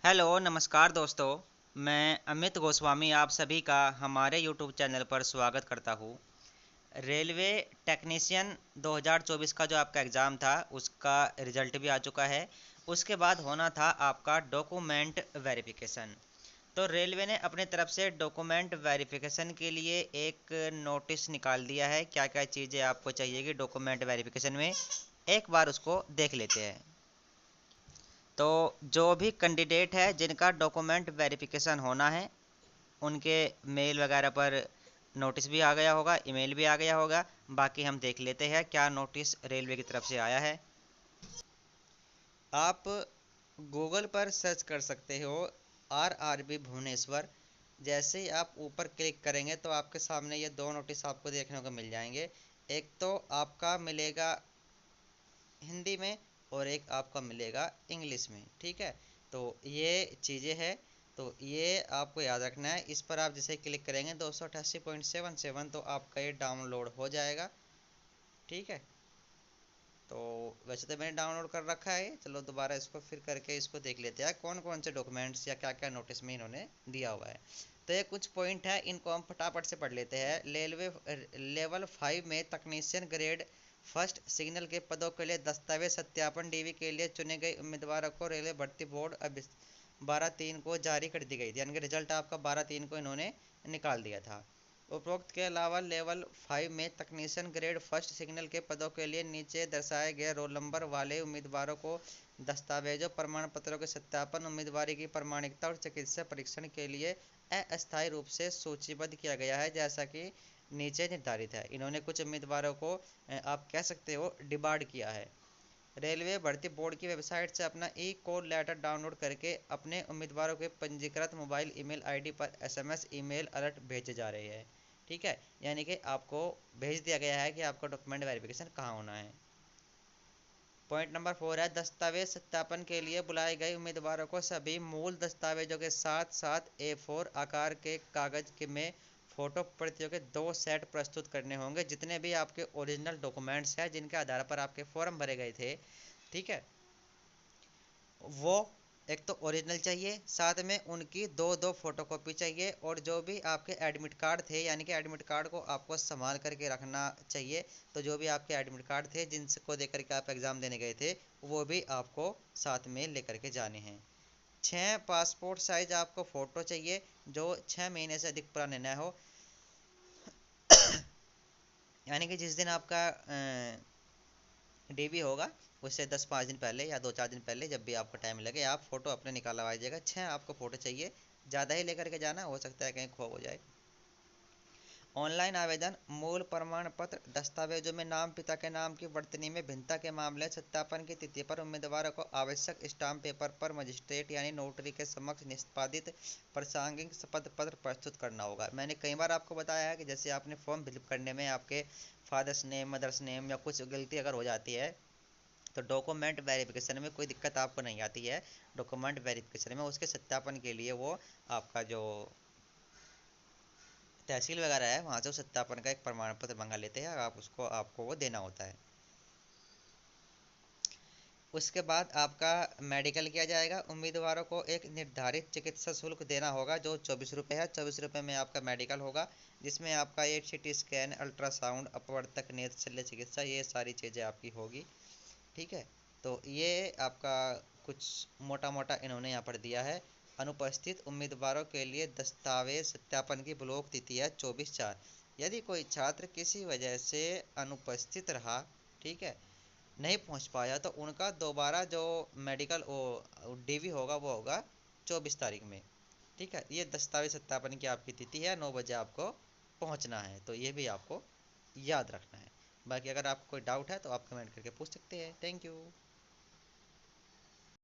Hello नमस्कार दोस्तों। मैं अमित गोस्वामी आप सभी का हमारे यूट्यूब चैनल पर स्वागत करता हूँ। रेलवे टेक्नीशियन 2024 का जो आपका एग्ज़ाम था उसका रिजल्ट भी आ चुका है। उसके बाद होना था आपका डॉक्यूमेंट वेरिफिकेशन। तो रेलवे ने अपने तरफ से डॉक्यूमेंट वेरिफिकेशन के लिए एक नोटिस निकाल दिया है। क्या क्या चीज़ें आपको चाहिएगी डॉक्यूमेंट वेरिफिकेशन में, एक बार उसको देख लेते हैं। तो जो भी कैंडिडेट है जिनका डॉक्यूमेंट वेरिफिकेशन होना है उनके मेल वगैरह पर नोटिस भी आ गया होगा, ईमेल भी आ गया होगा। बाकी हम देख लेते हैं क्या नोटिस रेलवे की तरफ से आया है। आप गूगल पर सर्च कर सकते हो RRB भुवनेश्वर। जैसे ही आप ऊपर क्लिक करेंगे तो आपके सामने ये दो नोटिस आपको देखने को मिल जाएंगे। एक तो आपका मिलेगा हिंदी में और एक आपका मिलेगा इंग्लिश में। ठीक है, तो ये चीज़ें हैं। तो ये आपको याद रखना है। इस पर आप जैसे क्लिक करेंगे 288.77 तो आपका ये डाउनलोड हो जाएगा। ठीक है, तो वैसे तो मैंने डाउनलोड कर रखा है। चलो दोबारा इसको फिर करके इसको देख लेते हैं कौन कौन से डॉक्यूमेंट्स या क्या क्या नोटिस में इन्होंने दिया हुआ है। तो ये कुछ पॉइंट है, इनको हम फटाफट से पढ़ लेते हैं। रेलवे लेवल 5 में तकनीशियन ग्रेड फर्स्ट सिग्नल के पदों के लिए दस्तावेज सत्यापन डीवी के लिए चुने गए उम्मीदवारों को रेलवे भर्ती बोर्ड अब 12/3 को जारी कर दी गई थी, यानी कि रिजल्ट आपका 12/3 को इन्होंने निकाल दिया था। उपरोक्त के अलावा लेवल 5 में तकनीशियन ग्रेड फर्स्ट सिग्नल के पदों के लिए नीचे दर्शाए गए रोल नंबर वाले उम्मीदवारों को दस्तावेजों प्रमाण पत्रों के सत्यापन, उम्मीदवारी की प्रामाणिकता और चिकित्सा परीक्षण के लिए अस्थायी रूप से सूचीबद्ध किया गया है, जैसा कि नीचे निर्धारित है। इन्होंने कुछ उम्मीदवारों को आप कह सकते हो डिबार्ड किया है। रेलवे भर्ती बोर्ड की वेबसाइट से अपना ई कॉल लेटर डाउनलोड करके अपने उम्मीदवारों के पंजीकृत मोबाइल ईमेल आईडी पर एसएमएस ईमेल अलर्ट भेजे जा रहे हैं। ठीक है, यानी कि आपको भेज दिया गया है कि आपका डॉक्यूमेंट वेरिफिकेशन कहाँ होना है। पॉइंट नंबर 4 है दस्तावेज सत्यापन के लिए बुलाए गए उम्मीदवारों को सभी मूल दस्तावेजों के साथ साथ A4 आकार के कागज के में फोटो प्रतियों के 2 सेट प्रस्तुत करने होंगे। जितने भी आपके ओरिजिनल डॉक्यूमेंट्स हैं जिनके आधार पर आपके फॉर्म भरे गए थे, ठीक है, वो एक तो ओरिजिनल चाहिए, साथ में उनकी दो दो फोटोकॉपी चाहिए। और जो भी आपके एडमिट कार्ड थे, यानी कि एडमिट कार्ड को आपको संभाल करके रखना चाहिए। तो जो भी आपके एडमिट कार्ड थे जिनको देकर के आप एग्ज़ाम देने गए थे वो भी आपको साथ में लेकर के जाने हैं। 6 पासपोर्ट साइज आपको फ़ोटो चाहिए जो 6 महीने से अधिक पुराने न हो। यानी कि जिस दिन आपका डीबी होगा उससे 10-5 दिन पहले या 2-4 दिन पहले जब भी आपको टाइम लगे आप फ़ोटो अपने निकालवाइएगा। 6 आपको फ़ोटो चाहिए, ज़्यादा ही लेकर के जाना, हो सकता है कहीं खो हो जाए। ऑनलाइन आवेदन मूल प्रमाण पत्र दस्तावेजों में नाम, पिता के नाम की वर्तनी में भिन्नता के मामले सत्यापन की तिथि पर उम्मीदवारों को आवश्यक स्टाम्प पेपर पर मजिस्ट्रेट यानी नोटरी के समक्ष निष्पादित प्रासंगिक शपथ पत्र प्रस्तुत करना होगा। मैंने कई बार आपको बताया है कि जैसे आपने फॉर्म फिलअप करने में आपके फादर्स नेम, मदर्स नेम या कुछ गलती अगर हो जाती है तो डॉक्यूमेंट वेरिफिकेशन में कोई दिक्कत आपको नहीं आती है। डॉक्यूमेंट वेरिफिकेशन में उसके सत्यापन के लिए वो आपका जो तहसील वगैरह है वहाँ से उस सत्यापन का एक प्रमाण पत्र मंगा लेते हैं, आप उसको आपको वो देना होता है। उसके बाद आपका मेडिकल किया जाएगा। उम्मीदवारों को एक निर्धारित चिकित्सा शुल्क देना होगा जो 24 रुपये है। 24 रुपये में आपका मेडिकल होगा, जिसमें आपका एक CT स्कैन, अल्ट्रासाउंड, अपवर्तक नेत्र शल्य चिकित्सा, ये सारी चीज़ें आपकी होगी। ठीक है, तो ये आपका कुछ मोटा मोटा इन्होंने यहाँ पर दिया है। अनुपस्थित उम्मीदवारों के लिए दस्तावेज सत्यापन की ब्लॉक तिथि है 24/4। यदि कोई छात्र किसी वजह से अनुपस्थित रहा, ठीक है, नहीं पहुंच पाया, तो उनका दोबारा जो मेडिकल वो डीवी होगा वो होगा 24 तारीख में। ठीक है, ये दस्तावेज सत्यापन की आपकी तिथि है, 9 बजे आपको पहुंचना है। तो ये भी आपको याद रखना है। बाकी अगर आपको कोई डाउट है तो आप कमेंट करके पूछ सकते हैं। Thank you.